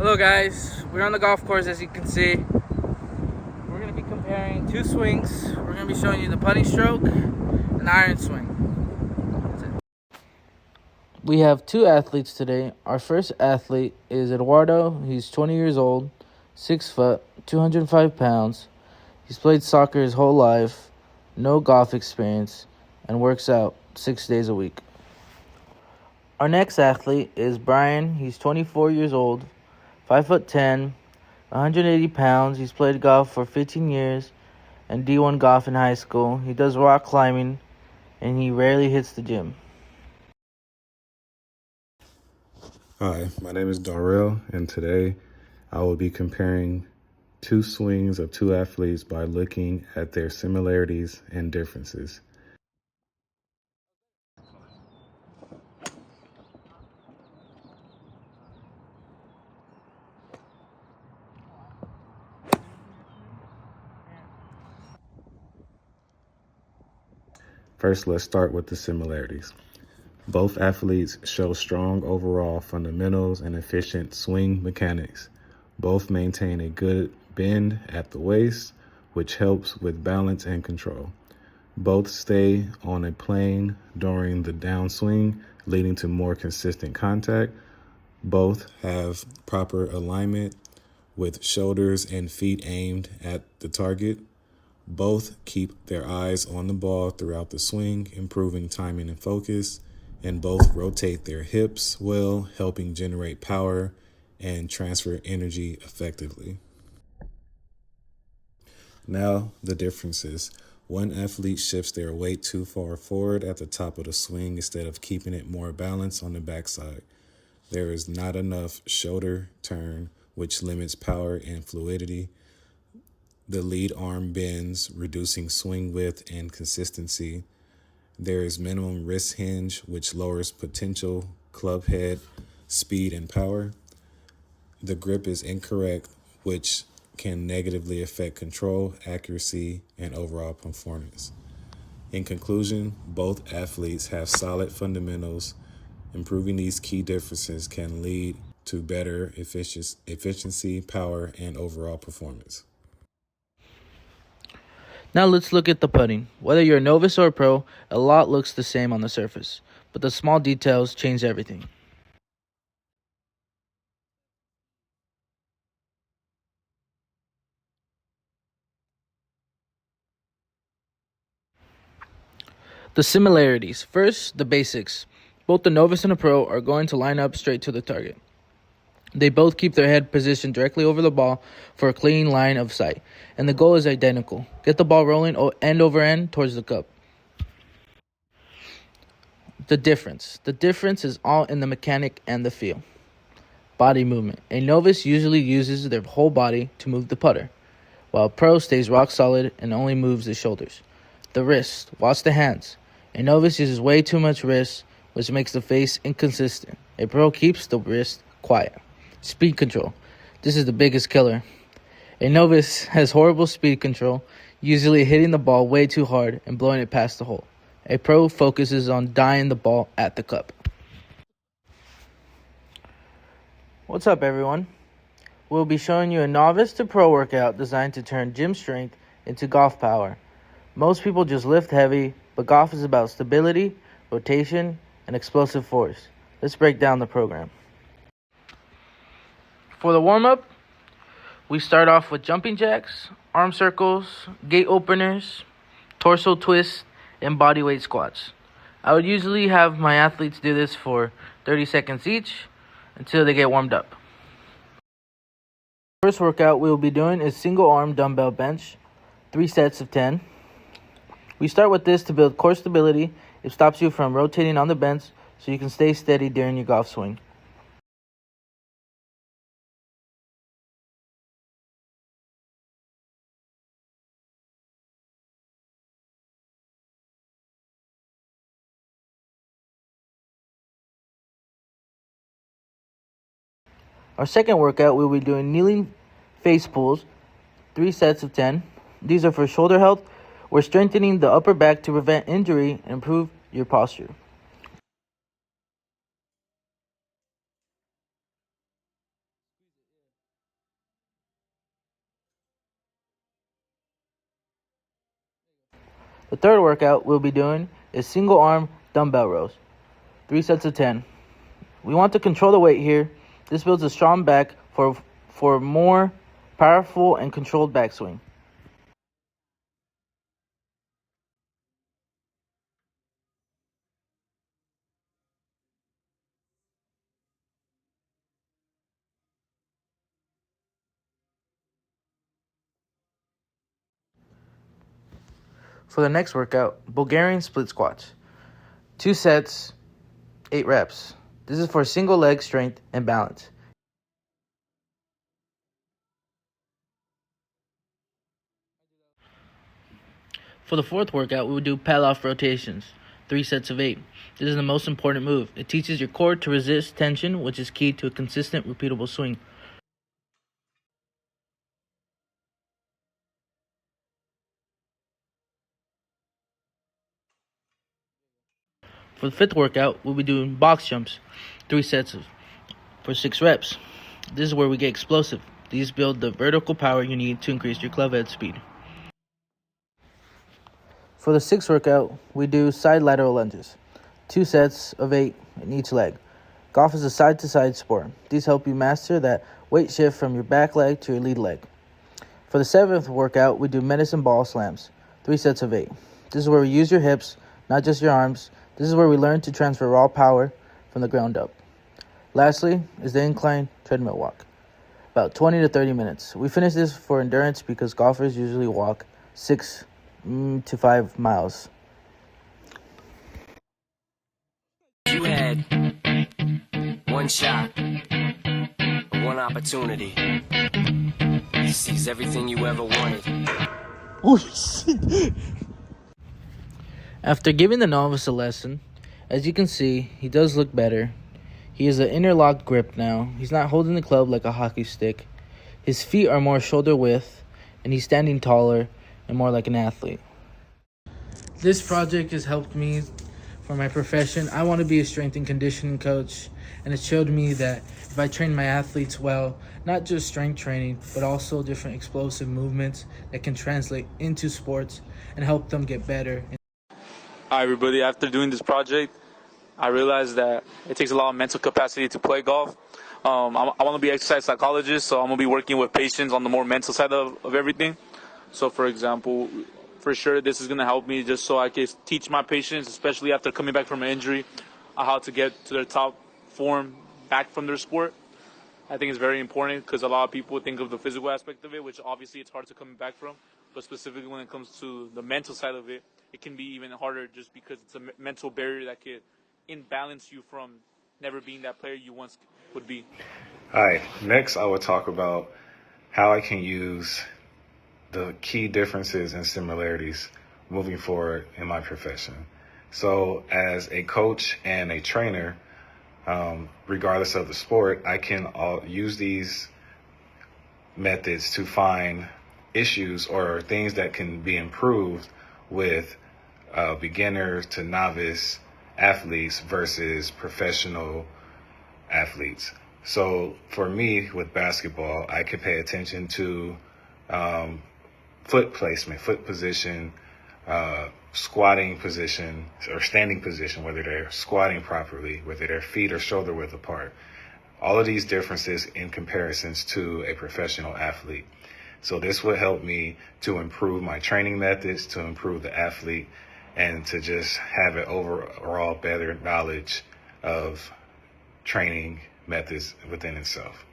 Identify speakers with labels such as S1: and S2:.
S1: Hello guys, we're on the golf course as you can see. We're going to be comparing two swings. We're going to be showing you the putting stroke and iron swing. That's it. We have two athletes today. Our first athlete is Eduardo. He's 20 years old, 6 foot, 205 pounds. He's played soccer his whole life, no golf experience, and works out 6 days a week. Our next athlete is Brian. He's 24 years old, 5'10", 180 pounds. He's played golf for 15 years and D1 golf in high school. He does rock climbing, and he rarely hits the gym.
S2: Hi, my name is Darrell, and today I will be comparing two swings of two athletes by looking at their similarities and differences. First, let's start with the similarities. Both athletes show strong overall fundamentals and efficient swing mechanics. Both maintain a good bend at the waist, which helps with balance and control. Both stay on a plane during the downswing, leading to more consistent contact. Both have proper alignment with shoulders and feet aimed at the target. Both keep their eyes on the ball throughout the swing, improving timing and focus, and both rotate their hips well, helping generate power and transfer energy effectively. Now, the differences. One athlete shifts their weight too far forward at the top of the swing instead of keeping it more balanced on the backside. There is not enough shoulder turn, which limits power and fluidity. The lead arm bends, reducing swing width and consistency. There is minimum wrist hinge, which lowers potential club head, speed, and power. The grip is incorrect, which can negatively affect control, accuracy, and overall performance. In conclusion, both athletes have solid fundamentals. Improving these key differences can lead to better efficiency, power, and overall performance.
S1: Now let's look at the putting. Whether you're a novice or a pro, a lot looks the same on the surface, but the small details change everything. The similarities. First, the basics. Both the novice and a pro are going to line up straight to the target. They both keep their head positioned directly over the ball for a clean line of sight, and the goal is identical. Get the ball rolling end over end towards the cup. The difference. The difference is all in the mechanic and the feel. Body movement. A novice usually uses their whole body to move the putter, while a pro stays rock solid and only moves the shoulders. The wrist. Watch the hands. A novice uses way too much wrist, which makes the face inconsistent. A pro keeps the wrist quiet. Speed control. This is the biggest killer. A novice has horrible speed control, usually hitting the ball way too hard and blowing it past the hole. A pro focuses on dying the ball at the cup. What's up, everyone? We'll be showing you a novice to pro workout designed to turn gym strength into golf power. Most people just lift heavy, but golf is about stability, rotation, and explosive force. Let's break down the program. For the warm-up, we start off with jumping jacks, arm circles, gate openers, torso twists, and bodyweight squats. I would usually have my athletes do this for 30 seconds each until they get warmed up. First workout we will be doing is single arm dumbbell bench, 3 sets of 10. We start with this to build core stability. It stops you from rotating on the bench so you can stay steady during your golf swing. Our second workout, we'll be doing kneeling face pulls, 3 sets of 10. These are for shoulder health. We're strengthening the upper back to prevent injury and improve your posture. The third workout we'll be doing is single arm dumbbell rows, 3 sets of 10. We want to control the weight here. This builds a strong back for more powerful and controlled backswing. For the next workout, Bulgarian split squats. 2 sets, 8 reps. This is for single leg strength and balance. For the fourth workout, we will do paddle-off rotations, 3 sets of 8. This is the most important move. It teaches your core to resist tension, which is key to a consistent, repeatable swing. For the fifth workout, we'll be doing box jumps, 3 sets for 6 reps. This is where we get explosive. These build the vertical power you need to increase your club head speed. For the sixth workout, we do side lateral lunges, 2 sets of 8 in each leg. Golf is a side-to-side sport. These help you master that weight shift from your back leg to your lead leg. For the seventh workout, we do medicine ball slams, 3 sets of 8. This is where we use your hips, not just your arms. This is where we learn to transfer raw power from the ground up. Lastly is the incline treadmill walk, about 20 to 30 minutes. We finish this for endurance because golfers usually walk 6 to 5 miles.
S3: You had one shot, one opportunity to seize everything you ever wanted.
S1: After giving the novice a lesson, as you can see, he does look better. He has an interlocked grip now. He's not holding the club like a hockey stick. His feet are more shoulder width, and he's standing taller and more like an athlete. This project has helped me for my profession. I want to be a strength and conditioning coach, and it showed me that if I train my athletes well, not just strength training, but also different explosive movements that can translate into sports and help them get better.
S4: Hi everybody, after doing this project, I realized that it takes a lot of mental capacity to play golf. I want to be an exercise psychologist, so I'm going to be working with patients on the more mental side of everything. So for example, for sure this is going to help me just so I can teach my patients, especially after coming back from an injury, how to get to their top form back from their sport. I think it's very important because a lot of people think of the physical aspect of it, which obviously it's hard to come back from. But specifically when it comes to the mental side of it, it can be even harder just because it's a mental barrier that could imbalance you from never being that player you once would be.
S2: Hi, next I will talk about how I can use the key differences and similarities moving forward in my profession. So as a coach and a trainer, regardless of the sport, I can use these methods to find issues or things that can be improved with beginner to novice athletes versus professional athletes. So for me with basketball, I could pay attention to foot placement, foot position, squatting position or standing position, whether they're squatting properly, whether their feet are shoulder width apart. All of these differences in comparisons to a professional athlete. So this would help me to improve my training methods, to improve the athlete, and to just have an overall better knowledge of training methods within itself.